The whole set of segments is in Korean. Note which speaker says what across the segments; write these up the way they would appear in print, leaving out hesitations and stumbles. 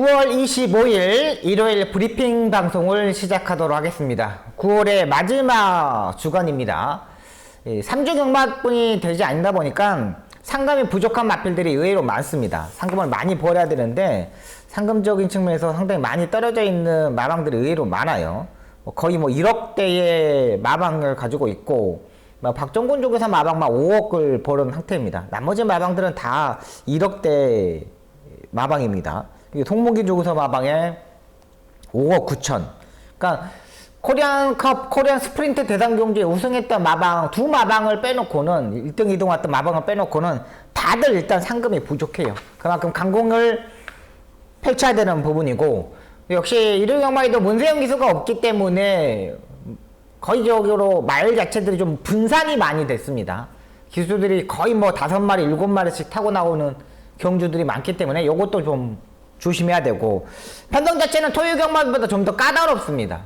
Speaker 1: 9월 25일 일요일 브리핑 방송을 시작하도록 하겠습니다. 9월의 마지막 주간입니다. 3주 경마분이 되지 않다 보니까 상금이 부족한 마필들이 의외로 많습니다. 상금을 많이 벌어야 되는데 상금적인 측면에서 상당히 많이 떨어져 있는 마방들이 의외로 많아요. 거의 1억대의 마방을 가지고 있고 박정군 쪽에서 마방 5억을 벌은 상태입니다. 나머지 마방들은 다 1억대 마방입니다. 송목이 조구서 마방에 5억 9천. 그러니까 코리안컵, 코리안 스프린트 대상 경주에 우승했던 마방, 두 마방을 빼놓고는 1등, 2등 왔던 마방을 빼놓고는 다들 일단 상금이 부족해요. 그만큼 강공을 펼쳐야 되는 부분이고, 역시 일요일 경마에도 문세영 기수가 없기 때문에 거의적으로 말 자체들이 좀 분산이 많이 됐습니다. 기수들이 거의 5마리, 7마리씩 타고 나오는 경주들이 많기 때문에 이것도 좀 조심해야 되고, 편성 자체는 토요 경마보다 좀 더 까다롭습니다.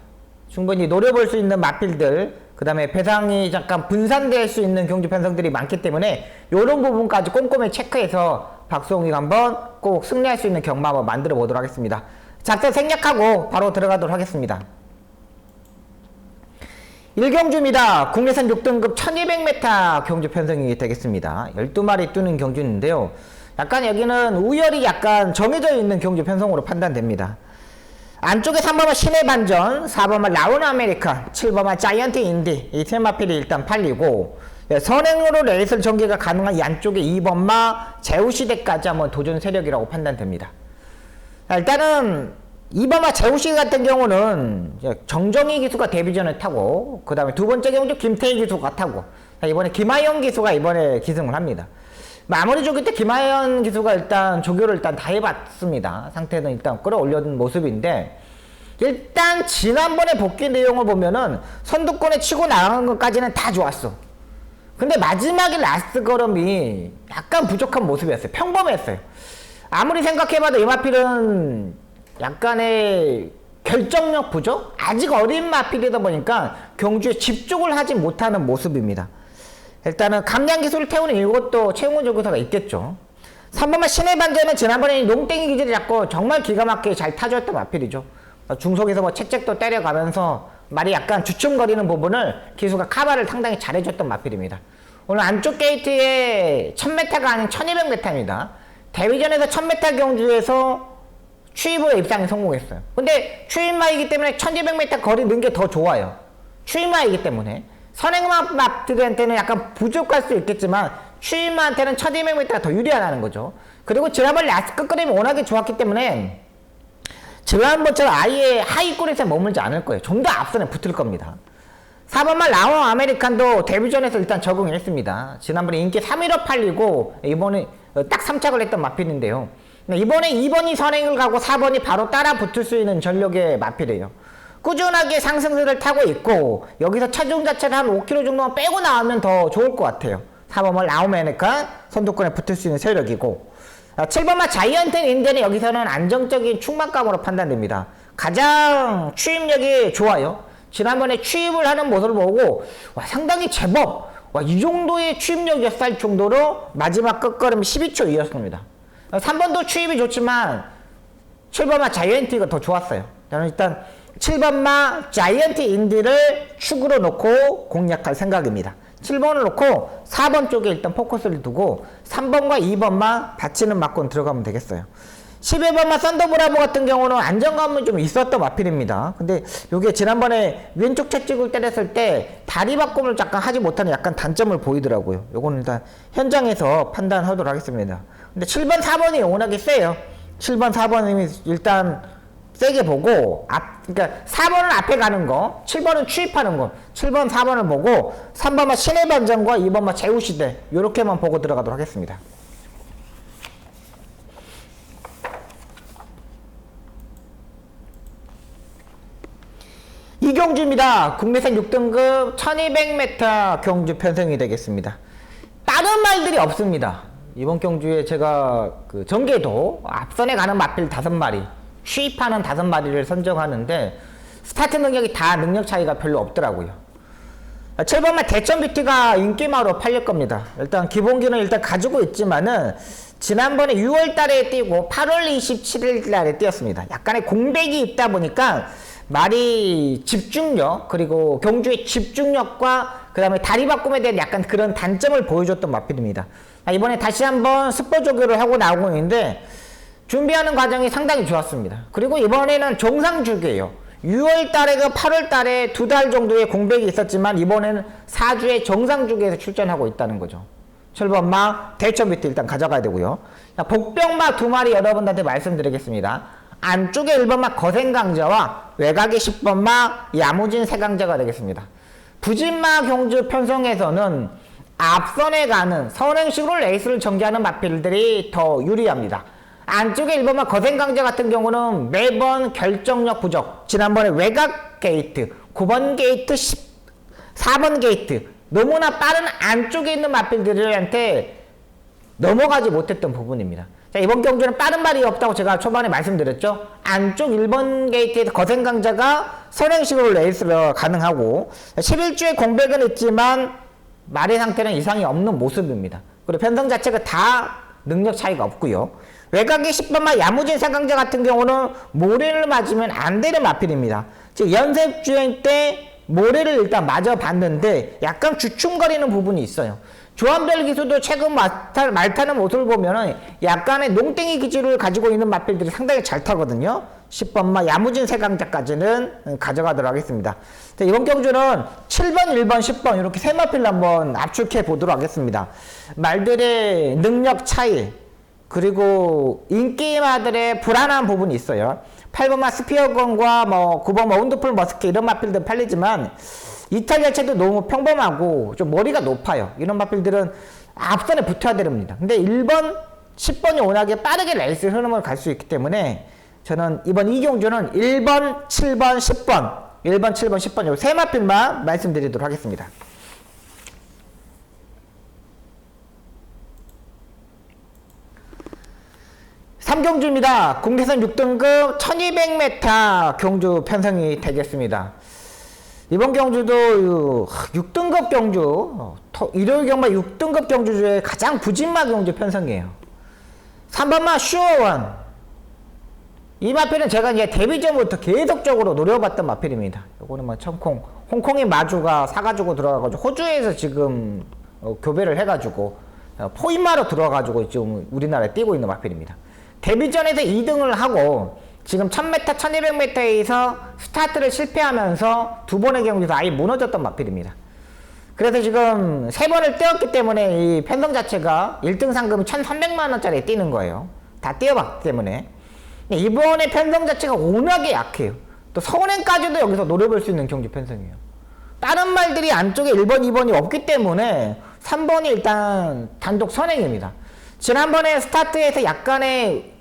Speaker 1: 충분히 노려볼 수 있는 마필들, 그 다음에 배상이 잠깐 분산될 수 있는 경주 편성들이 많기 때문에 이런 부분까지 꼼꼼히 체크해서 박수홍이가 한번 꼭 승리할 수 있는 경마 한번 만들어 보도록 하겠습니다. 작전 생략하고 바로 들어가도록 하겠습니다. 1경주입니다. 국내산 6등급 1200m 경주 편성이 되겠습니다. 12마리 뜨는 경주인데요. 약간 여기는 우열이 약간 정해져 있는 경주 편성으로 판단됩니다. 안쪽에 3번은 신의 반전, 4번은 라운 아메리칸, 7번은 자이언트 인디, 이 세 마필이 일단 팔리고, 선행으로 레이스 전개가 가능한 이 안쪽에 2번마 제우시대까지 한번 도전 세력이라고 판단됩니다. 일단은 2번마 제우시 같은 경우는 정정희 기수가 데뷔전을 타고, 그 다음에 두 번째 경주 김태희 기수가 타고, 이번에 김하영 기수가 이번에 기승을 합니다. 아무리 조기 때 김하연 기수가 일단 조교를 일단 다 해봤습니다. 상태는 일단 끌어올려둔 모습인데, 일단 지난번에 복귀 내용을 보면은 선두권에 치고 나가는 것까지는 다 좋았어. 근데 마지막에 라스트 걸음이 약간 부족한 모습이었어요. 평범했어요. 아무리 생각해봐도 이 마필은 약간의 결정력 부족? 아직 어린 마필이다 보니까 경주에 집중을 하지 못하는 모습입니다. 일단은 감량 기술을 태우는 이것도 최용훈 조교사가 있겠죠. 3번만 신의 반전은 지난번에 농땡이 기질을 잡고 정말 기가 막히게 잘 타줬던 마필이죠. 중속에서 채찍도 때려가면서 말이 약간 주춤거리는 부분을 기수가 카바를 상당히 잘해줬던 마필입니다. 오늘 안쪽 게이트에 1000m가 아닌 1200m입니다. 데뷔전에서 1000m 경주에서 추입으로 입상에 성공했어요. 근데 추입마이기 때문에 1200m 거리 넣는 게 더 좋아요. 추입마이기 때문에. 선행마들한테는 약간 부족할 수 있겠지만 추임마한테는 1200m가 더 유리하다는 거죠. 그리고 지난번 라스트 끝그림이 워낙에 좋았기 때문에 지난번처럼 아예 하위권에서 머물지 않을 거예요. 좀 더 앞선에 붙을 겁니다. 4번만 라운 아메리칸도 데뷔전에서 일단 적응했습니다. 지난번에 인기 3위로 팔리고 이번에 딱 3착을 했던 마필인데요. 이번에 2번이 선행을 가고 4번이 바로 따라 붙을 수 있는 전력의 마필이에요. 꾸준하게 상승세를 타고 있고, 여기서 체중 자체를 한 5kg 정도만 빼고 나오면 더 좋을 것 같아요. 4번은 라우메니까 선두권에 붙을 수 있는 세력이고, 7번만 자이언트 인디는 여기서는 안정적인 충만감으로 판단됩니다. 가장 추입력이 좋아요. 지난번에 추입을 하는 모습을 보고 상당히 제법 이 정도의 추입력이었을 정도로 마지막 끝걸음이 12초 이었습니다. 3번도 추입이 좋지만 7번만 자이언트가 더 좋았어요. 저는 일단 7번마 자이언트 인디를 축으로 놓고 공략할 생각입니다. 7번을 놓고 4번 쪽에 일단 포커스를 두고 3번과 2번만 받치는 막권 들어가면 되겠어요. 11번마 썬더브라보 같은 경우는 안정감은 좀 있었던 마필입니다. 근데 이게 지난번에 왼쪽 채찍을 때렸을 때 다리 바꿈을 잠깐 하지 못하는 약간 단점을 보이더라고요. 요거는 일단 현장에서 판단하도록 하겠습니다. 근데 7번, 4번이 워낙에 세요. 7번, 4번이 일단 세게 보고, 그러니까 4번은 앞에 가는 거, 7번은 추입하는 거, 7번, 4번을 보고, 3번만 신의 반전과 2번만 제우시대, 요렇게만 보고 들어가도록 하겠습니다. 이 경주입니다. 국내산 6등급 1200m 경주 편성이 되겠습니다. 다른 말들이 없습니다. 이번 경주에 제가 전개도 앞선에 가는 마필 5마리, 취입하는 5마리를 선정하는데 스타트 능력이 다 능력 차이가 별로 없더라고요. 7번만 대천 뷰티가 인기마로 팔릴 겁니다. 일단 기본기는 일단 가지고 있지만은 지난번에 6월 달에 뛰고 8월 27일 날에 뛰었습니다. 약간의 공백이 있다 보니까 말이 집중력, 그리고 경주의 집중력과 그 다음에 다리 바꿈에 대한 약간 그런 단점을 보여줬던 마필입니다. 이번에 다시 한번 스포 조교를 하고 나오고 있는데 준비하는 과정이 상당히 좋았습니다. 그리고 이번에는 정상 주기예요. 6월 달에가 8월 달에 2달 정도의 공백이 있었지만 이번에는 4주의 정상 주기에서 출전하고 있다는 거죠. 7번마 대천비트 일단 가져가야 되고요. 복병마 2마리 여러분들한테 말씀드리겠습니다. 안쪽에 1번마 거센강자와 외곽에 10번마 야무진 세강자가 되겠습니다. 부진마 경주 편성에서는 앞선에 가는 선행식으로 레이스를 전개하는 마필들이 더 유리합니다. 안쪽에 1번마 거센강자 같은 경우는 매번 결정력 부족, 지난번에 외곽 게이트, 9번 게이트, 4번 게이트 너무나 빠른 안쪽에 있는 마필들한테 넘어가지 못했던 부분입니다. 자, 이번 경주는 빠른 발이 없다고 제가 초반에 말씀드렸죠. 안쪽 1번 게이트에서 거센강자가 선행식으로 레이스가 가능하고 11주의 공백은 있지만 말의 상태는 이상이 없는 모습입니다. 그리고 편성 자체가 다 능력 차이가 없고요. 외곽의 10번마 야무진 세강자 같은 경우는 모래를 맞으면 안 되는 마필입니다. 즉 연습 주행 때 모래를 일단 맞아봤는데 약간 주춤거리는 부분이 있어요. 조합별 기수도 최근 말 타는 모습을 보면은 약간의 농땡이 기질을 가지고 있는 마필들이 상당히 잘 타거든요. 10번마 야무진 세강자까지는 가져가도록 하겠습니다. 자, 이번 경주는 7번, 1번, 10번 이렇게 세 마필을 한번 압축해 보도록 하겠습니다. 말들의 능력 차이, 그리고 인기마들의 불안한 부분이 있어요. 8번마 스피어건과 9번마 온드풀 머스켓 이런 마필들 팔리지만 이탈 자체도 너무 평범하고 좀 머리가 높아요. 이런 마필들은 앞선에 붙어야 됩니다. 근데 1번, 10번이 워낙에 빠르게 레이스 흐름을 갈 수 있기 때문에 저는 이번 이 경주는 1번, 7번, 10번 1번, 7번, 10번 요 세 마필만 말씀드리도록 하겠습니다. 삼경주입니다. 국내선 6등급 1200m 경주 편성이 되겠습니다. 이번 경주도 6등급 경주, 일요일 경마 6등급 경주 중에 가장 부진마 경주 편성이에요. 3번마 슈어원. 이 마필은 제가 이제 데뷔 전부터 계속적으로 노려봤던 마필입니다. 요거는 홍콩의 마주가 사가지고 들어가가지고 호주에서 지금 교배를 해가지고 포인마로 들어가가지고 지금 우리나라에 뛰고 있는 마필입니다. 데뷔전에서 2등을 하고 지금 1000m, 1200m에서 스타트를 실패하면서 두 번의 경기에서 아예 무너졌던 마필입니다. 그래서 지금 3번을 뛰었기 때문에 이 편성 자체가 1등 상금이 1300만원짜리 뛰는 거예요. 다 뛰어봤기 때문에. 이번에 편성 자체가 워낙에 약해요. 또 선행까지도 여기서 노려볼 수 있는 경기 편성이에요. 다른 말들이 안쪽에 1번, 2번이 없기 때문에 3번이 일단 단독 선행입니다. 지난번에 스타트에서 약간의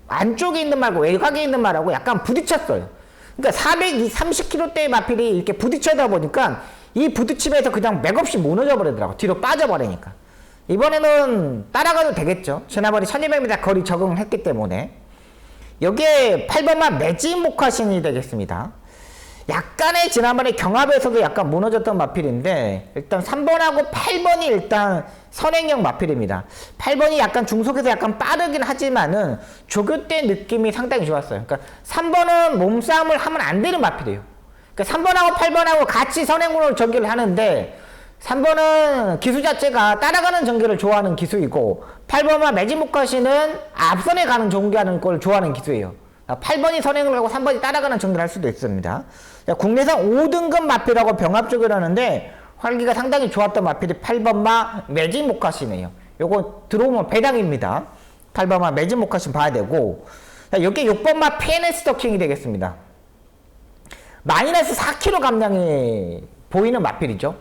Speaker 1: 안쪽에 있는 말과 외곽에 있는 말하고 약간 부딪혔어요. 그러니까 430kg대의 마필이 이렇게 부딪혀다 보니까 이 부딪힘에서 그냥 맥없이 무너져 버리더라고. 뒤로 빠져버리니까. 이번에는 따라가도 되겠죠. 지난번에 1200m 거리 적응을 했기 때문에. 여기에 8번만 매지모카신이 되겠습니다. 약간의 지난번에 경합에서도 약간 무너졌던 마필인데 일단 3번하고 8번이 일단 선행형 마필입니다. 8번이 약간 중속에서 약간 빠르긴 하지만은 조교 때 느낌이 상당히 좋았어요. 그러니까 3번은 몸싸움을 하면 안 되는 마필이에요. 그러니까 3번하고 8번하고 같이 선행으로 전개를 하는데 3번은 기수 자체가 따라가는 전개를 좋아하는 기수이고 8번과 매지모카시는 앞선에 가는 전개하는 걸 좋아하는 기수예요. 8번이 선행을 하고 3번이 따라가는 전개를 할 수도 있습니다. 국내선 5등급 마필하고 병합조교를 하는데 활기가 상당히 좋았던 마필이 8번마 매지모카시네요. 요거 들어오면 배당입니다. 8번마 매지모카시 봐야 되고 여기 6번마 피에네스터킹이 되겠습니다. 마이너스 4kg 감량이 보이는 마필이죠.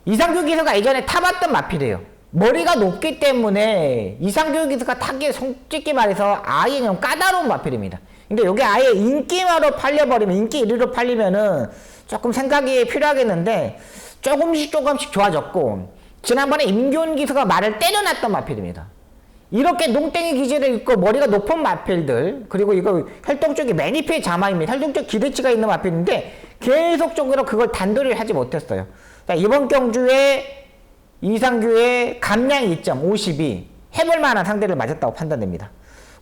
Speaker 1: 이상규 기수가 예전에 타봤던 마필이에요. 머리가 높기 때문에 이상규 기수가 타기에 솔직히 말해서 아예 그냥 까다로운 마필입니다. 근데 여기 아예 인기마로 팔려버리면 인기 1위로 팔리면은 조금 생각이 필요하겠는데 조금씩 좋아졌고 지난번에 임교훈 기수가 말을 때려놨던 마필입니다. 이렇게 농땡이 기질을 있고 머리가 높은 마필들 그리고 이거 혈동 쪽이 매니페 자마입니다. 혈동 쪽 기대치가 있는 마필인데 계속적으로 그걸 단도리를 하지 못했어요. 자, 이번 경주에 이상규의 감량 2.52 해볼 만한 상대를 맞았다고 판단됩니다.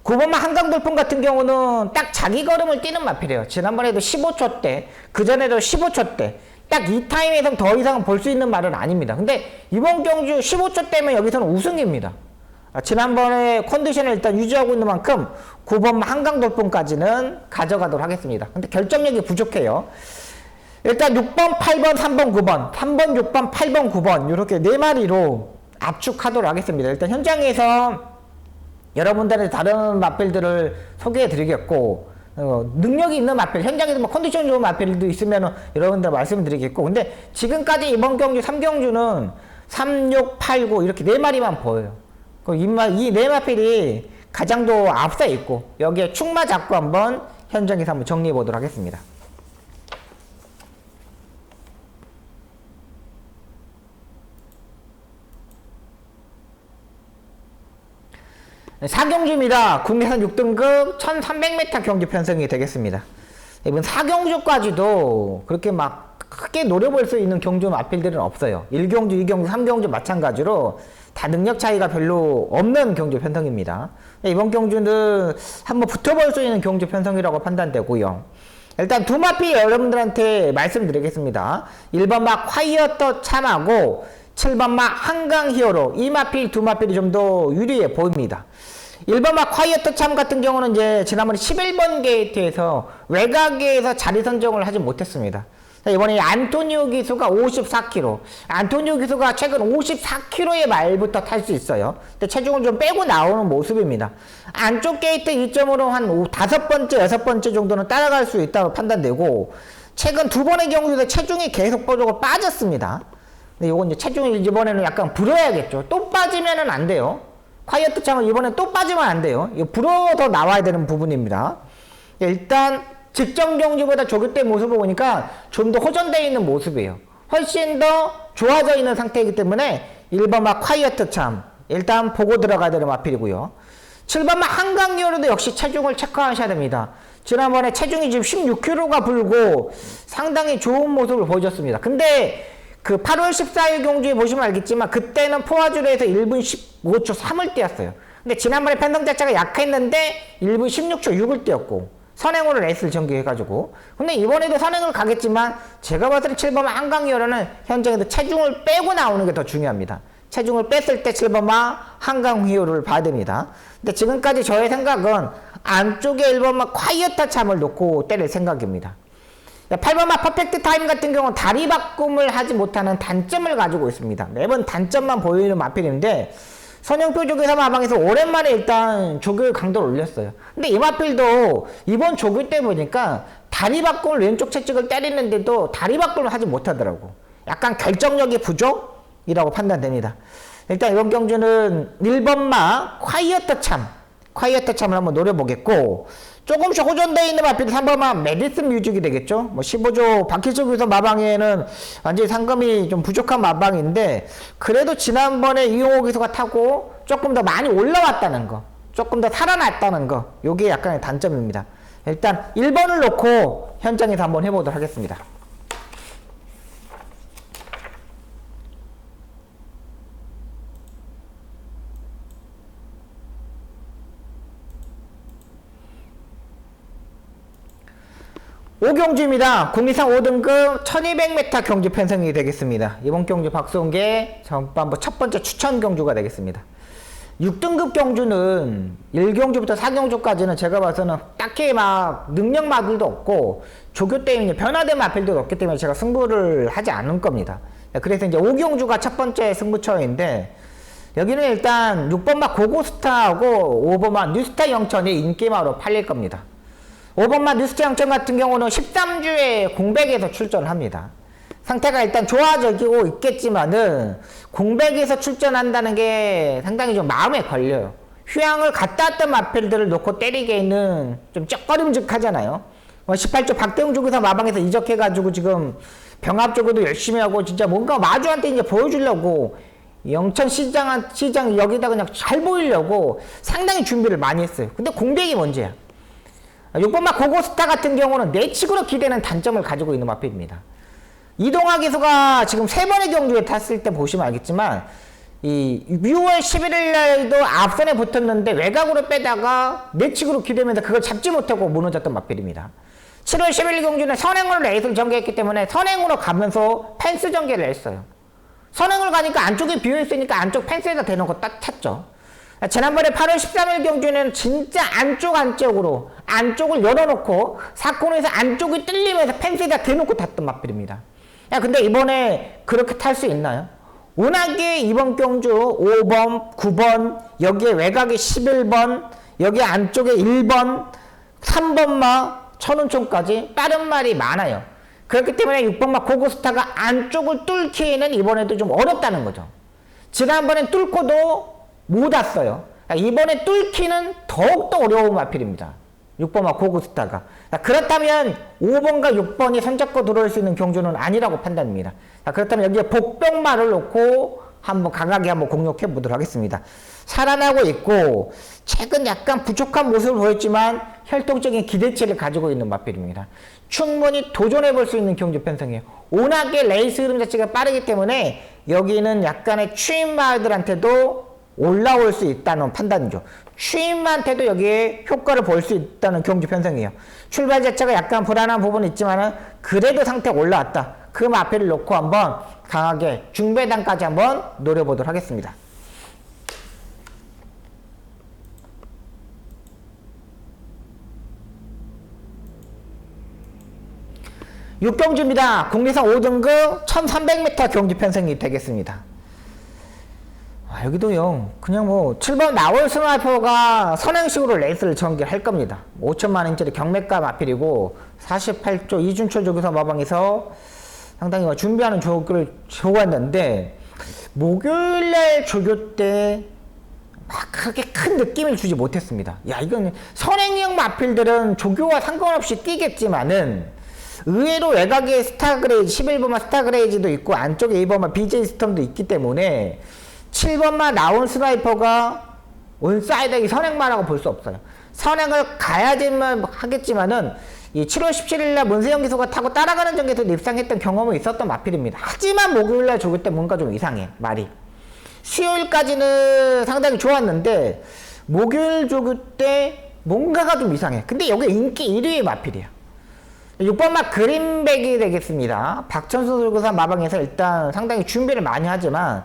Speaker 1: 9번마 한강돌풍 같은 경우는 딱 자기 걸음을 뛰는 마필이에요. 지난번에도 15초 대, 그전에도 15초 대, 딱 이 타임에서 더 이상 볼 수 있는 말은 아닙니다. 근데 이번 경주 15초 대면 여기서는 우승입니다. 지난번에 컨디션을 일단 유지하고 있는 만큼 9번마 한강돌풍까지는 가져가도록 하겠습니다. 근데 결정력이 부족해요. 일단 6번, 8번, 3번, 9번, 3번, 6번, 8번, 9번 이렇게 4마리로 압축하도록 하겠습니다. 일단 현장에서 여러분들의 다른 마필들을 소개해 드리겠고 능력이 있는 마필, 현장에서 뭐 컨디션 좋은 마필도 있으면 여러분들 말씀을 드리겠고 근데 지금까지 이번 경주 3경주는 3, 6, 8, 9 이렇게 4마리만 보여요. 이 4마필이 가장 더 앞서 있고 여기에 축마 잡고 한번 현장에서 한번 정리해 보도록 하겠습니다. 4경주입니다. 국내산 6등급 1300m 경주 편성이 되겠습니다. 이번 4경주까지도 그렇게 막 크게 노려볼 수 있는 경주 마필들은 없어요. 1경주, 2경주, 3경주 마찬가지로 다 능력 차이가 별로 없는 경주 편성입니다. 이번 경주는 한번 붙어볼 수 있는 경주 편성이라고 판단되고요. 일단 두 마필 여러분들한테 말씀드리겠습니다. 1번 막 콰이어터 참하고 7번 막 한강 히어로 이 마필 두 마필이 좀 더 유리해 보입니다. 1번 막 콰이어터 참 같은 경우는 이제 지난번에 11번 게이트에서 외곽에서 자리 선정을 하지 못했습니다. 이번에 안토니오 기수가 54kg. 안토니오 기수가 최근 54kg의 말부터 탈 수 있어요. 근데 체중을 좀 빼고 나오는 모습입니다. 안쪽 게이트 2점으로 한 5번째, 6번째 정도는 따라갈 수 있다고 판단되고, 최근 2번의 경우에도 체중이 계속 빠졌습니다. 근데 이건 이제 체중이 이번에는 약간 불어야겠죠. 또 빠지면은 안 돼요. 콰이어트 참은 이번에 또 빠지면 안 돼요. 이거 불어 더 나와야 되는 부분입니다. 일단 직전 경주보다 조교 때 모습을 보니까 좀 더 호전되어 있는 모습이에요. 훨씬 더 좋아져 있는 상태이기 때문에 1번 막 콰이어트 참 일단 보고 들어가야 되는 마필이고요. 7번 막 한강 히어로도 역시 체중을 체크하셔야 됩니다. 지난번에 체중이 지금 16kg가 불고 상당히 좋은 모습을 보여줬습니다. 근데 그 8월 14일 경주에 보시면 알겠지만 그때는 포화주로에서 1분 15초 3을 뛰었어요. 근데 지난번에 편성 자체가 약했는데 1분 16초 6을 뛰었고 선행으로 레이스를 전개해가지고 근데 이번에도 선행을 가겠지만 제가 봤을 때 7번 한강 히어로는 현장에서 체중을 빼고 나오는 게 더 중요합니다. 체중을 뺐을 때 7번마 한강 히어로를 봐야 됩니다. 근데 지금까지 저의 생각은 안쪽에 1번마 콰이어터 참을 놓고 때릴 생각입니다. 8번마 퍼펙트 타임 같은 경우는 다리 바꿈을 하지 못하는 단점을 가지고 있습니다. 매번 단점만 보이는 마필인데 선영표 조교사 마방에서 오랜만에 일단 조교의 강도를 올렸어요. 근데 이 마필도 이번 조교 때 보니까 다리 바꿈을 왼쪽 채찍을 때리는데도 다리 바꿈을 하지 못하더라고. 약간 결정력이 부족이라고 판단됩니다. 일단 이번 경주는 1번마 콰이어터 참을 한번 노려보겠고 조금씩 호전되어 있는 마필 3번마 메디슨 뮤직이 되겠죠. 뭐 15조 박희철 교사 마방에는 완전히 상금이 좀 부족한 마방인데 그래도 지난번에 이용호 기수가 타고 조금 더 많이 올라왔다는 거, 조금 더 살아났다는 거, 요게 약간의 단점입니다. 일단 1번을 놓고 현장에서 한번 해보도록 하겠습니다. 오경주입니다. 국리상 5등급 1200m 경주 편성이 되겠습니다. 이번 경주 박수홍계 전반부 첫 번째 추천 경주가 되겠습니다. 6등급 경주는 1경주부터 4경주까지는 제가 봐서는 딱히 막 능력 마들도 없고 조교 때문에 변화된 마필도 없기 때문에 제가 승부를 하지 않을 겁니다. 그래서 이제 5경주가 첫 번째 승부처인데 여기는 일단 6번마 고고스타하고 5번마 뉴스타 영천이 인기마로 팔릴 겁니다. 5번마 뉴스타 영천 같은 경우는 13주에 공백에서 출전을 합니다. 상태가 일단 좋아지고 있겠지만은 공백에서 출전한다는 게 상당히 좀 마음에 걸려요. 휴양을 갔다 왔던 마필들을 놓고 때리기에는 좀 쩍거림직하잖아요. 18조 박대웅 조교사 마방에서 이적해가지고 지금 병합 조교도 열심히 하고 진짜 뭔가 마주한테 이제 보여주려고 영천 시장 여기다 그냥 잘 보이려고 상당히 준비를 많이 했어요. 근데 공백이 문제야. 6번마 고고스타 같은 경우는 내측으로 기대는 단점을 가지고 있는 마필입니다. 이동학 기수가 지금 3번의 경주에 탔을 때 보시면 알겠지만 이 6월 11일 날도 앞선에 붙었는데 외곽으로 빼다가 내측으로 기대면서 그걸 잡지 못하고 무너졌던 마필입니다. 7월 11일 경주는 선행으로 레이스를 전개했기 때문에 선행으로 가면서 펜스 전개를 했어요. 선행을 가니까 안쪽에 비어있으니까 안쪽 펜스에다 대놓고 딱 찼죠. 지난번에 8월 13일 경주는 진짜 안쪽으로 안쪽을 열어놓고 사코너에서 안쪽이 뚫리면서 펜스에다 대놓고 탔던 마필입니다. 야, 근데 이번에 그렇게 탈 수 있나요? 워낙에 이번 경주 5번, 9번, 여기에 외곽에 11번, 여기 안쪽에 1번, 3번마, 천운총까지 빠른 말이 많아요. 그렇기 때문에 6번마 고고스타가 안쪽을 뚫기에는 이번에도 좀 어렵다는 거죠. 지난번엔 뚫고도 못 왔어요. 이번에 뚫기는 더욱더 어려운 마필입니다. 6번마 고고스타가. 그렇다면 5번과 6번이 손잡고 들어올 수 있는 경주는 아니라고 판단입니다. 그렇다면 여기에 복병마를 놓고 한번 강하게 한번 공략해 보도록 하겠습니다. 살아나고 있고 최근 약간 부족한 모습을 보였지만 혈통적인 기대치를 가지고 있는 마필입니다. 충분히 도전해 볼 수 있는 경주 편성이에요. 워낙에 레이스 흐름 자체가 빠르기 때문에 여기는 약간의 추임마들한테도 올라올 수 있다는 판단이죠. 추임한테도 여기에 효과를 볼 수 있다는 경주 편성이에요. 출발 자체가 약간 불안한 부분이 있지만 그래도 상태가 올라왔다. 그 마필을 놓고 한번 강하게 중배단까지 한번 노려보도록 하겠습니다. 6경주입니다. 국내산 5등급 1300m 경주 편성이 되겠습니다. 여기도요, 그냥 뭐 7번 나올 스나이퍼가 선행식으로 레이스를 전개할 겁니다. 5천만원짜리 경매가 마필이고 48조 이준철 조교사 마방에서 상당히 준비하는 조교를 조였는데 목요일날 조교 때 막 그렇게 큰 느낌을 주지 못했습니다. 야, 이건 선행형 마필들은 조교와 상관없이 뛰겠지만은 의외로 외곽에 스타그레이지 11번만 스타그레이지도 있고 안쪽에 2번만 BJ 스톰도 있기 때문에 7번만 나온 스나이퍼가 온사이드하게 선행마라고 볼 수 없어요. 선행을 가야지만 하겠지만은 이 7월 17일날 문세영 기수가 타고 따라가는 전개에서 입상했던 경험이 있었던 마필입니다. 하지만 목요일날 조교 때 뭔가 좀 이상해, 말이. 수요일까지는 상당히 좋았는데 목요일 조교 때 뭔가가 좀 이상해. 근데 여기 인기 1위의 마필이야. 6번마 그린백이 되겠습니다. 박천수 조교사 마방에서 일단 상당히 준비를 많이 하지만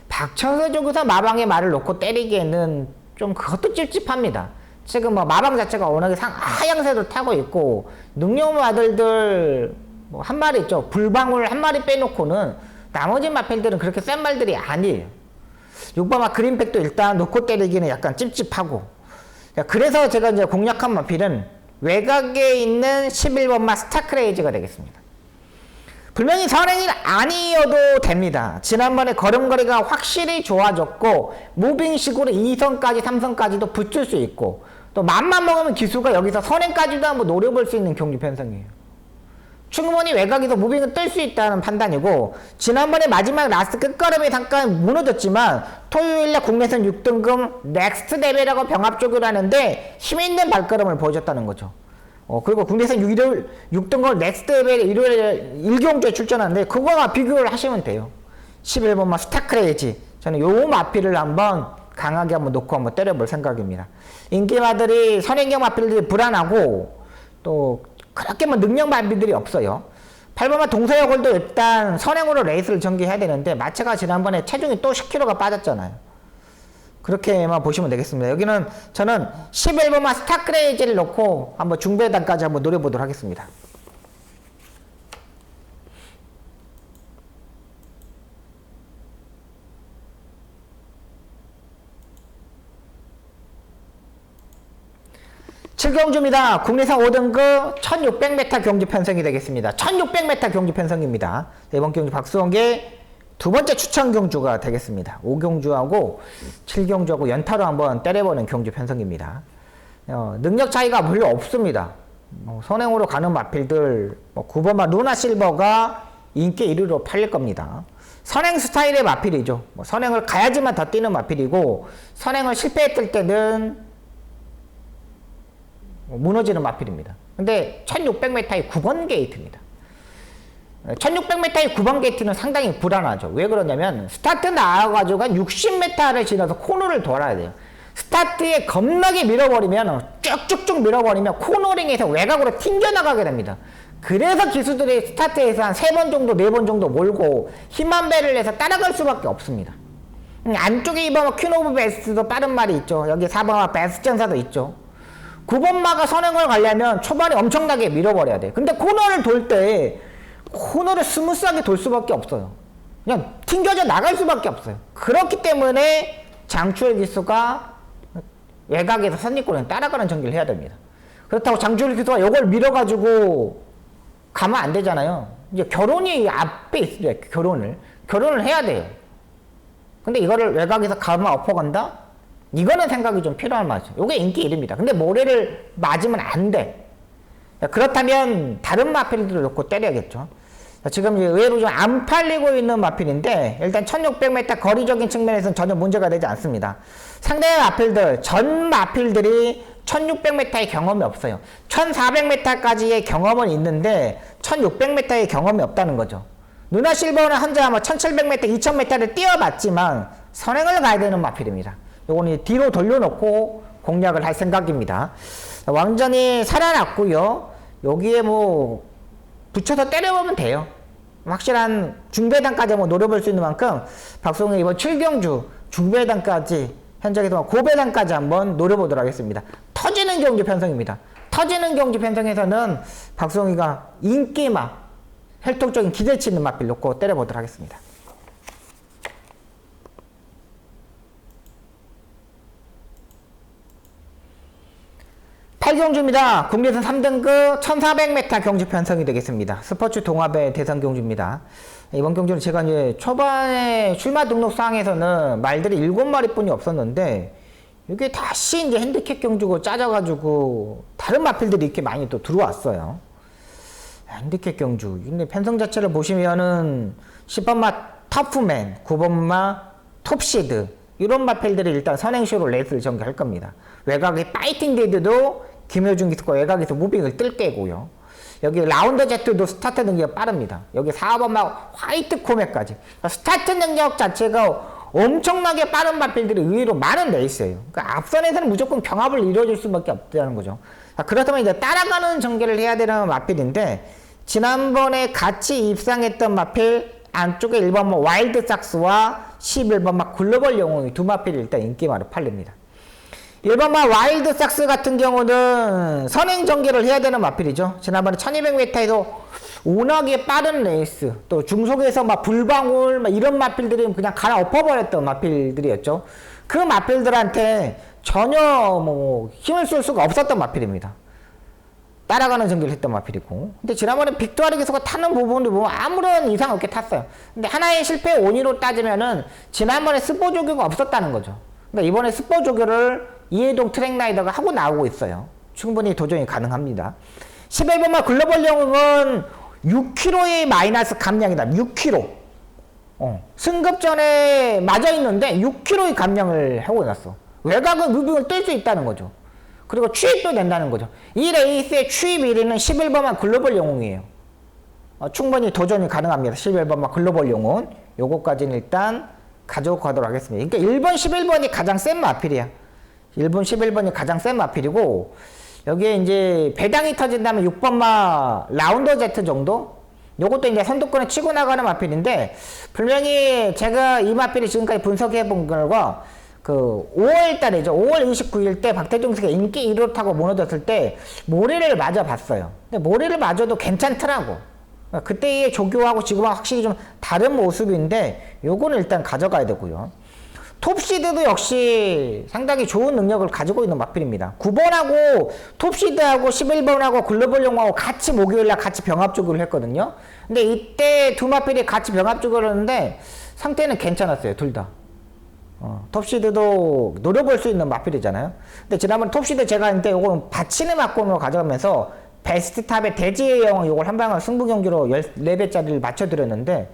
Speaker 1: 박천수 조교사 마방의 말을 놓고 때리기에는 좀 그것도 찝찝합니다. 지금 뭐 마방 자체가 워낙에 하향세도 타고 있고 능력 아들들 뭐 한 마리 있죠. 불방울 한 마리 빼놓고는 나머지 마필들은 그렇게 센 말들이 아니에요. 6번마 그린백도 일단 놓고 때리기는 약간 찝찝하고, 그래서 제가 이제 공략한 마필은 외곽에 있는 11번마 스타크레이지가 되겠습니다. 분명히 선행이 아니어도 됩니다. 지난번에 걸음걸이가 확실히 좋아졌고 무빙식으로 2선까지 3선까지도 붙을 수 있고 또 맘만 먹으면 기수가 여기서 선행까지도 한번 노려볼 수 있는 경주 편성이에요. 충분히 외곽에서 무빙을 뜰 수 있다는 판단이고 지난번에 마지막 라스트 끝걸음에 잠깐 무너졌지만 토요일날 국내선 6등급 넥스트 레벨하고 병합적으로 하는데 힘있는 발걸음을 보여줬다는 거죠. 그리고 국내선 6등급 넥스트 레벨 일요일에 1경주에 출전하는데 그거와 비교를 하시면 돼요. 11번마 스타크레이지. 저는 요 마필을 한번 강하게 한번 놓고 한번 때려볼 생각입니다. 인기마들이 선행형 마필들이 불안하고 또 그렇게 뭐 능력 마필들이 없어요. 8번마 동서역을도 일단 선행으로 레이스를 전개해야 되는데 마체가 지난번에 체중이 또 10kg가 빠졌잖아요. 그렇게만 보시면 되겠습니다. 여기는 저는 11번마 스타크레이지를 놓고 한번 중배단까지 한번 노려보도록 하겠습니다. 칠경주입니다. 국내산 5등급 1600m 경주 편성이 되겠습니다. 1600m 경주 편성입니다. 이번 경주 박수원계 두 번째 추천 경주가 되겠습니다. 5경주하고 7경주하고 연타로 한번 때려보는 경주 편성입니다. 능력 차이가 별로 없습니다. 선행으로 가는 마필들 9번마 루나 실버가 인기 1위로 팔릴 겁니다. 선행 스타일의 마필이죠. 선행을 가야지만 더 뛰는 마필이고 선행을 실패했을 때는 무너지는 마필입니다. 근데 1600m의 9번 게이트입니다. 1600m의 9번 게이트는 상당히 불안하죠. 왜 그러냐면 스타트 나와가지고 한 60m를 지나서 코너를 돌아야 돼요. 스타트에 겁나게 밀어버리면 쭉쭉쭉 밀어버리면 코너링에서 외곽으로 튕겨나가게 됩니다. 그래서 기수들이 스타트에서 한 3번 정도 4번 정도 몰고 힘한 배를 내서 따라갈 수밖에 없습니다. 안쪽에 2번 퀸 오브 베스트도 빠른 말이 있죠. 여기 4번 베스트 전사도 있죠. 9번마가 선행을 가려면 초반에 엄청나게 밀어버려야 돼. 근데 코너를 돌 때 코너를 스무스하게 돌 수밖에 없어요. 그냥 튕겨져 나갈 수밖에 없어요. 그렇기 때문에 장추열 기수가 외곽에서 선입구를 따라가는 전개를 해야 됩니다. 그렇다고 장추열 기수가 이걸 밀어가지고 가면 안 되잖아요. 이제 결혼이 앞에 있어요. 결혼을 해야 돼요. 근데 이거를 외곽에서 가면 엎어간다? 이거는 생각이 좀 필요한 말이죠. 이게 인기 1위입니다. 근데 모래를 맞으면 안 돼. 그렇다면 다른 마필들을 놓고 때려야겠죠. 지금 의외로 좀 안 팔리고 있는 마필인데 일단 1600m 거리적인 측면에서는 전혀 문제가 되지 않습니다. 상대의 마필들, 전 마필들이 1600m의 경험이 없어요. 1400m까지의 경험은 있는데 1600m의 경험이 없다는 거죠. 누나 실버는 혼자 1700m, 2000m를 뛰어봤지만 선행을 가야 되는 마필입니다. 요거는 뒤로 돌려놓고 공략을 할 생각입니다. 완전히 살아났고요. 여기에 뭐 붙여서 때려보면 돼요. 확실한 중배당까지 노려볼 수 있는 만큼 박성웅이 이번 7경주 중배당까지 현장에서 고배당까지 한번 노려보도록 하겠습니다. 터지는 경주 편성입니다. 터지는 경주 편성에서는 박성웅이가 인기마 혈통적인 기대치 있는 마필 놓고 때려보도록 하겠습니다. 8경주입니다. 국내선 3등급 1400m 경주 편성이 되겠습니다. 스포츠 동합의 대상 경주입니다. 이번 경주는 제가 이제 초반에 출마 등록 사항에서는 말들이 7마리 뿐이 없었는데 이게 다시 이제 핸디캡 경주고 짜져가지고 다른 마필들이 이렇게 많이 또 들어왔어요. 핸디캡 경주. 근데 편성 자체를 보시면은 10번마 터프맨, 9번마 톱시드 이런 마필들이 일단 선행쇼로 레이스를 전개할 겁니다. 외곽에 파이팅 데드도 김효준 기수가 외곽에서 무빙을 뜰 깨고요. 여기 라운더 제트도 스타트 능력이 빠릅니다. 여기 4번마 화이트 코메까지. 스타트 능력 자체가 엄청나게 빠른 마필들이 의외로 많은 레이스예요. 그러니까 앞선에서는 무조건 경합을 이루어줄 수밖에 없다는 거죠. 그렇다면 이제 따라가는 전개를 해야 되는 마필인데 지난번에 같이 입상했던 마필 안쪽에 1번마 와일드 삭스와 11번마 글로벌 영웅이 두 마필이 일단 인기마로 팔립니다. 1번마 와일드 삭스 같은 경우는 선행 전개를 해야 되는 마필이죠. 지난번에 1200m에서 워낙에 빠른 레이스, 또 중속에서 막 불방울 막 이런 마필들이 그냥 갈아엎어버렸던 마필들이었죠. 그 마필들한테 전혀 뭐 힘을 쏠 수가 없었던 마필입니다. 따라가는 전개를 했던 마필이고. 근데 지난번에 빅토르 기수가 타는 부분도 뭐 아무런 이상 없게 탔어요. 근데 하나의 실패 원인으로 따지면은 지난번에 스포 조교가 없었다는 거죠. 그러니까 이번에 스포 조교를 이해동 트랙라이더가 하고 나오고 있어요. 충분히 도전이 가능합니다. 11번마 글로벌 영웅은 6kg의 마이너스 감량이다. 6kg. 승급 전에 맞아 있는데 6kg의 감량을 하고 났어. 외곽은 무빙을 뜰 수 있다는 거죠. 그리고 추입도 된다는 거죠. 이 레이스의 추입 1위는 11번마 글로벌 영웅이에요. 충분히 도전이 가능합니다. 11번마 글로벌 영웅. 요거까지는 일단 가져가도록 하겠습니다. 그러니까 1번, 11번이 가장 센 마필이야. 1번, 11번이 가장 센 마필이고, 여기에 이제 배당이 터진다면 6번마 라운더 제트 정도? 요것도 이제 선두권에 치고 나가는 마필인데, 분명히 제가 이 마필을 지금까지 분석해 본 결과, 5월 달이죠. 5월 29일 때 박태종 선수가 인기 1위로 타고 무너졌을 때, 모래를 맞아 봤어요. 근데 모래를 맞아도 괜찮더라고. 그때의 조교하고 지금하고 확실히 좀 다른 모습인데, 요거는 일단 가져가야 되고요. 톱시드도 역시 상당히 좋은 능력을 가지고 있는 마필입니다. 9번하고 톱시드하고 11번하고 글로벌 영웅하고 같이 목요일날 같이 병합 조교를 했거든요. 근데 이때 두 마필이 같이 병합 조교를 했는데 상태는 괜찮았어요. 둘 다. 톱시드도 노려볼 수 있는 마필이잖아요. 근데 지난번 톱시드 제가 이때 요거는 받치는 막공으로 가져가면서 베스트 탑의 대지의 영웅 요걸 한 방을 승부 경기로 14배짜리를 맞춰드렸는데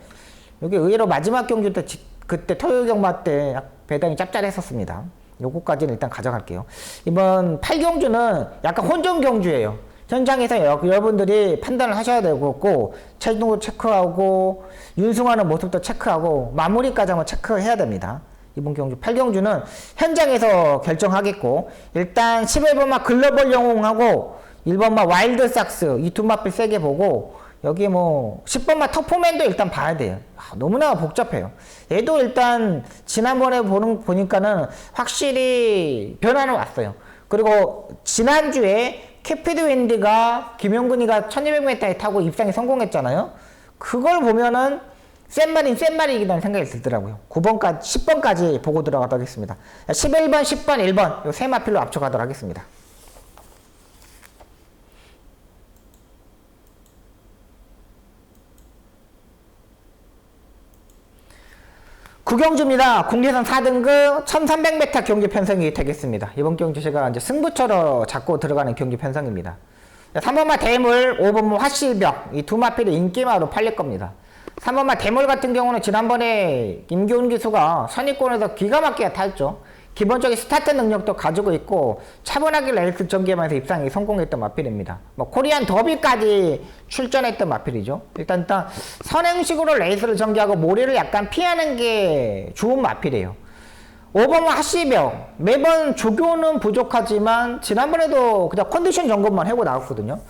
Speaker 1: 여기 의외로 마지막 경기 때 그때 토요일 경마 때 배당이 짭짤했었습니다. 요거까지는 일단 가져갈게요. 이번 8경주는 약간 혼전 경주예요. 현장에서 여러분들이 판단을 하셔야 되고, 체중도 체크하고, 윤승하는 모습도 체크하고, 마무리까지 한번 체크해야 됩니다. 이번 경주 8경주는 현장에서 결정하겠고, 일단 11번마 글로벌 영웅하고 1번마 와일드삭스 이 두 마필 세게 보고, 여기 뭐 10번마 터포맨도 일단 봐야 돼요. 너무나 복잡해요. 얘도 일단 지난번에 보니까는 확실히 변화는 왔어요. 그리고 지난주에 캐피드 윈디가 김용근이가 1200m에 타고 입상에 성공했잖아요. 그걸 보면은 센 말이기라는 생각이 들더라고요. 9번까지 10번까지 보고 들어가도록 하겠습니다. 11번 10번 1번 요 세 마필로 앞서가도록 하겠습니다. 구경주입니다. 국내선 4등급 1300m 경주 편성이 되겠습니다. 이번 경주 제가 이제 승부처로 잡고 들어가는 경주 편성입니다. 3번마 대물, 5번마 화실벽 이 두 마필이 인기마로 팔릴 겁니다. 3번마 대물 같은 경우는 지난번에 임기훈 기수가 선입권에서 기가 막히게 탔죠. 기본적인 스타트 능력도 가지고 있고 차분하게 레이스 전개하면서 입상에 성공했던 마필입니다. 뭐 코리안 더비까지 출전했던 마필이죠. 일단 선행식으로 레이스를 전개하고 모래를 약간 피하는 게 좋은 마필이에요. 5번은 하시벽. 매번 조교는 부족하지만 지난번에도 그냥 컨디션 점검만 하고 나왔거든요.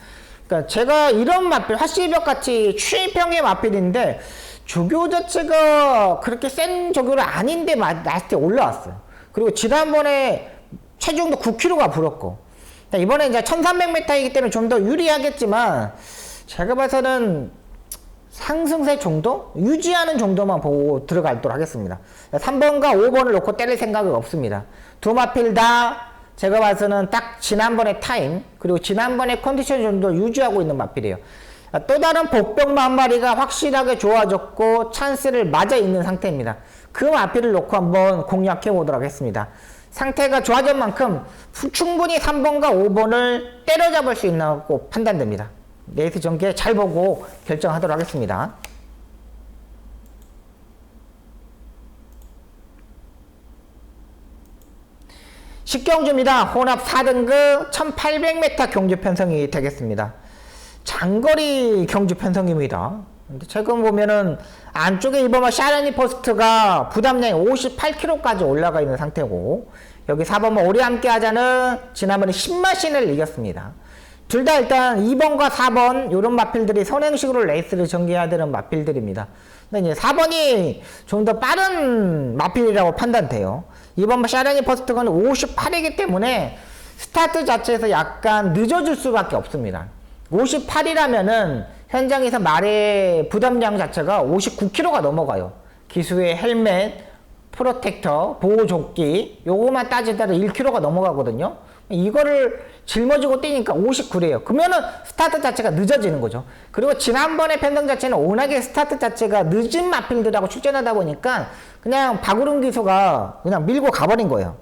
Speaker 1: 그러니까 제가 이런 마필, 하시벽 같이 추임평의 마필인데 조교 자체가 그렇게 센 조교는 아닌데 나왔을 때 올라왔어요. 그리고 지난번에 체중도 9kg가 불었고, 이번에 이제 1300m이기 때문에 좀 더 유리하겠지만, 제가 봐서는 상승세 정도? 유지하는 정도만 보고 들어가도록 하겠습니다. 3번과 5번을 놓고 때릴 생각은 없습니다. 두 마필 다 제가 봐서는 딱 지난번의 타임, 그리고 지난번의 컨디션 정도를 유지하고 있는 마필이에요. 또 다른 복병마 한 마리가 확실하게 좋아졌고 찬스를 맞아 있는 상태입니다. 그 마필을 놓고 한번 공략해 보도록 하겠습니다. 상태가 좋아진 만큼 충분히 3번과 5번을 때려잡을 수 있다고 판단됩니다. 레이스 전개 잘 보고 결정하도록 하겠습니다. 식경주입니다. 혼합 4등급 1800m 경주 편성이 되겠습니다. 장거리 경주 편성입니다. 최근 보면은 안쪽에 이번에 샤르니 포스트가 부담량이 58kg까지 올라가 있는 상태고, 여기 4번은 오래 함께 하자는 지난번에 10마신을 이겼습니다. 둘 다 일단 2번과 4번 요런 마필들이 선행식으로 레이스를 전개해야 되는 마필들입니다. 근데 이제 4번이 좀 더 빠른 마필이라고 판단돼요. 2번 샤르니 포스트가 58이기 때문에 스타트 자체에서 약간 늦어질 수밖에 없습니다. 58이라면은 현장에서 말의 부담량 자체가 59kg가 넘어가요. 기수의 헬멧, 프로텍터, 보호조끼 요거만 따지더라도 1kg가 넘어가거든요. 이거를 짊어지고 뛰니까 59래요. 그러면은 스타트 자체가 늦어지는 거죠. 그리고 지난번에 편성 자체는 워낙에 스타트 자체가 늦은 마필들하고 출전하다 보니까 그냥 박우름 기수가 그냥 밀고 가버린 거예요.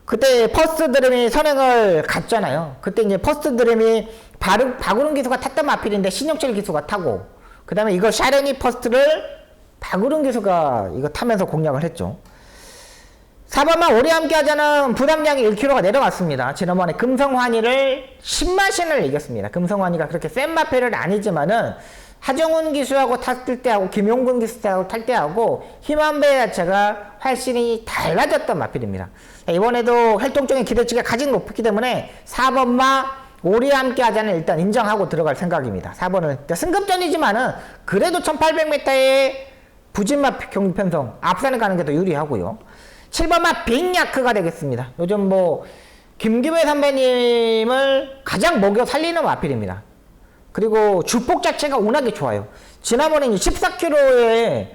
Speaker 1: 그때 퍼스트 드림이 선행을 갔잖아요. 그때 이제 퍼스트 드림이 박우름 기수가 탔던 마필인데 신영철 기수가 타고, 그 다음에 이거 샤르니 퍼스트를 박우름 기수가 이거 타면서 공략을 했죠. 4번만 오래 함께 하자는 부담량이 1kg가 내려갔습니다. 지난번에 금성환희를 10마신을 이겼습니다. 금성환희가 그렇게 센 마필은 아니지만은 하정훈 기수하고 탔을 때하고 김용근 기수하고 탈 때하고 힘한배 자체가 훨씬 달라졌던 마필입니다. 이번에도 활동적인 기대치가 가장 높기 때문에 4번마 오래 함께 하자는 일단 인정하고 들어갈 생각입니다. 4번은 승급전이지만은 그래도 1800m의 부진마 경주 편성 앞산에 가는 게 더 유리하고요. 7번마 빅야크가 되겠습니다. 요즘 뭐 김기회 선배님을 가장 먹여 살리는 마필입니다. 그리고 주폭 자체가 워낙에 좋아요. 지난번에 14km에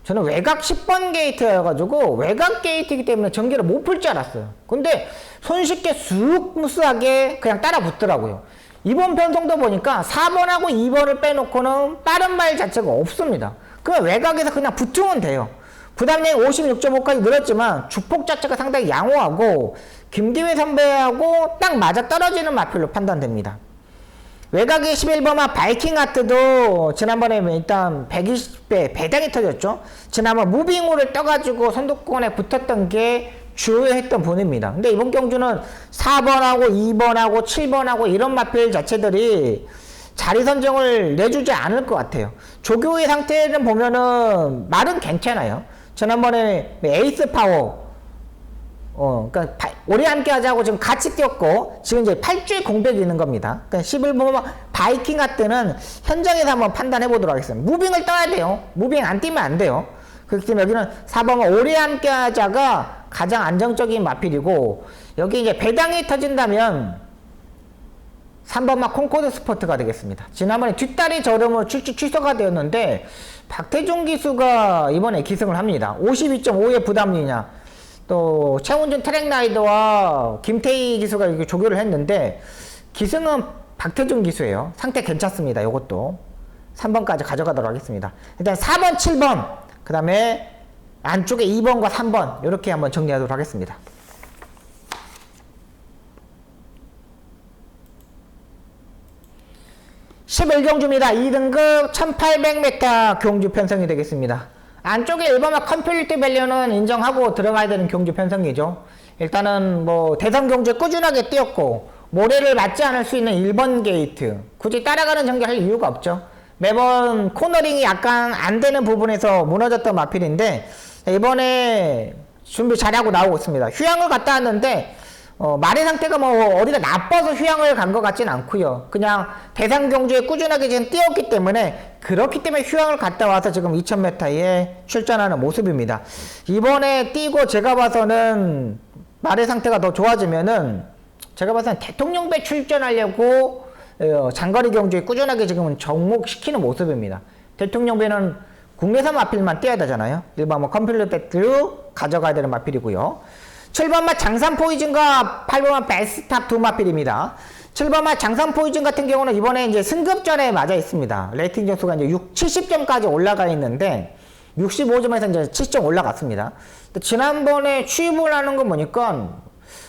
Speaker 1: 저는 외곽 10번 게이트여가지고 외곽 게이트이기 때문에 전기를 못 풀 줄 알았어요. 근데 손쉽게 쑥 무스하게 그냥 따라 붙더라고요. 이번 편성도 보니까 4번하고 2번을 빼놓고는 빠른 말 자체가 없습니다. 그냥 외곽에서 그냥 붙으면 돼요. 부담량이 56.5까지 늘었지만 주폭 자체가 상당히 양호하고 김기회 선배하고 딱 맞아 떨어지는 마필로 판단됩니다. 외곽의 11번마 바이킹 하트도 지난번에 일단 120배 배당이 터졌죠. 지난번 무빙으로 떠가지고 선두권에 붙었던 게 주요했던 분입니다. 근데 이번 경주는 4번하고 2번하고 7번하고 이런 마필 자체들이 자리 선정을 내주지 않을 것 같아요. 조교의 상태는 보면은 말은 괜찮아요. 지난번에 에이스 파워, 그러니까 오래 함께 하자고 지금 같이 뛰었고, 지금 이제 8주에 공백이 있는 겁니다. 그러니까 11번 바이킹 같은 현장에서 한번 판단해 보도록 하겠습니다. 무빙을 떠야 돼요. 무빙 안 뛰면 안 돼요. 그렇기 때문에 여기는 4번 오래 함께 하자가 가장 안정적인 마필이고, 여기 이제 배당이 터진다면 3번마 콩코드 스포트가 되겠습니다. 지난번에 뒷다리 저름으로 출주 취소가 되었는데 박태종 기수가 이번에 기승을 합니다. 52.5의 부담이냐, 또 최훈준 트랙라이더와 김태희 기수가 이렇게 조교를 했는데 기승은 박태종 기수예요. 상태 괜찮습니다. 이것도 3번까지 가져가도록 하겠습니다. 일단 4번, 7번, 그 다음에 안쪽에 2번과 3번 이렇게 한번 정리하도록 하겠습니다. 11경주입니다. 2등급 1800m 경주 편성이 되겠습니다. 안쪽에 1번마 컴플리트 밸류는 인정하고 들어가야 되는 경주 편성이죠. 일단은 뭐 대선 경주에 꾸준하게 뛰었고 모래를 맞지 않을 수 있는 1번 게이트, 굳이 따라가는 전개할 이유가 없죠. 매번 코너링이 약간 안 되는 부분에서 무너졌던 마필인데 이번에 준비 잘하고 나오고 있습니다. 휴양을 갔다 왔는데 말의 상태가 뭐 어디가 나빠서 휴양을 간 것 같진 않고요. 그냥 대상 경주에 꾸준하게 지금 뛰었기 때문에, 그렇기 때문에 휴양을 갔다 와서 지금 2000m에 출전하는 모습입니다. 이번에 뛰고 제가 봐서는 말의 상태가 더 좋아지면은 제가 봐서는 대통령배 출전하려고 장거리 경주에 꾸준하게 지금은 접목시키는 모습입니다. 대통령배는 국내산 마필만 뛰어야 되잖아요. 일반 뭐 컴플리트 배틀 가져가야 되는 마필이고요. 7번마 장산 포이즌과 8번마 베스트탑 두 마필입니다. 7번마 장산 포이즌 같은 경우는 이번에 이제 승급전에 맞아 있습니다. 레이팅 점수가 이제 70점까지 올라가 있는데 65점에서 이제 7점 올라갔습니다. 지난번에 취입을 하는 거 보니까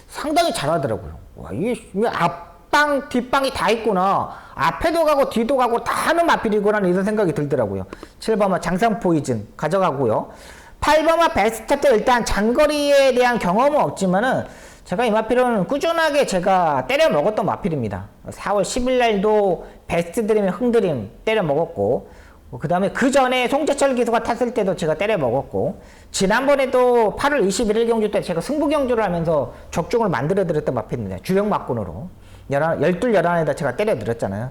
Speaker 1: 상당히 잘하더라고요. 와, 이게 앞방, 뒷방이 다 있구나. 앞에도 가고 뒤도 가고 다 하는 마필이구나 이런 생각이 들더라고요. 7번마 장산 포이즌 가져가고요. 8번마 베스트 때 일단 장거리에 대한 경험은 없지만은 제가 이 마필은 꾸준하게 제가 때려 먹었던 마필입니다. 4월 10일 날도 베스트 드림에 흥드림 때려 먹었고, 그 다음에 그 전에 송재철 기수가 탔을 때도 제가 때려 먹었고, 지난번에도 8월 21일 경주 때 제가 승부 경주를 하면서 적중을 만들어 드렸던 마필입니다. 주력 막군으로 12, 11에다 제가 때려 드렸잖아요.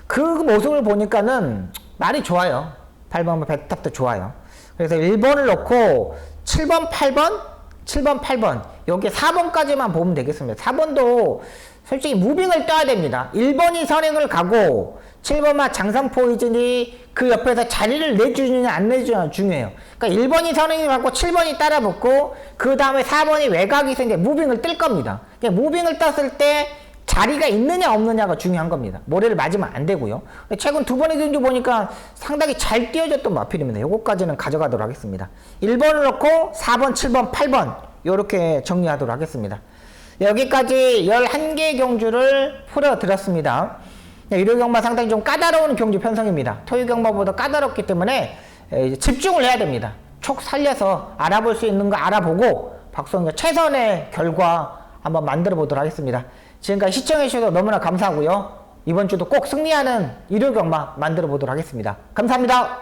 Speaker 1: 그 모습을 보니까는 말이 좋아요. 8번마 베스트 탑도 좋아요. 그래서 1번을 넣고 7번, 8번, 7번, 8번 여기 4번까지만 보면 되겠습니다. 4번도 솔직히 무빙을 떠야 됩니다. 1번이 선행을 가고 7번만 장산 포이즌이 그 옆에서 자리를 내주느냐 안 내주느냐 중요해요. 그러니까 1번이 선행을 가고 7번이 따라 붙고 그 다음에 4번이 외곽에서 이제 무빙을 뜰 겁니다. 그러니까 무빙을 떴을 때 자리가 있느냐 없느냐가 중요한 겁니다. 모래를 맞으면 안 되고요. 최근 두 번의 경주 보니까 상당히 잘 뛰어졌던 마필입니다. 요거까지는 가져가도록 하겠습니다. 1번을 넣고 4번, 7번, 8번 요렇게 정리하도록 하겠습니다. 여기까지 11개 경주를 풀어드렸습니다. 일요경마 상당히 좀 까다로운 경주 편성입니다. 토요경마보다 까다롭기 때문에 집중을 해야 됩니다. 촉 살려서 알아볼 수 있는 거 알아보고 박성규 최선의 결과 한번 만들어 보도록 하겠습니다. 지금까지 시청해주셔서 너무나 감사하고요. 이번 주도 꼭 승리하는 일요경마 만들어 보도록 하겠습니다. 감사합니다.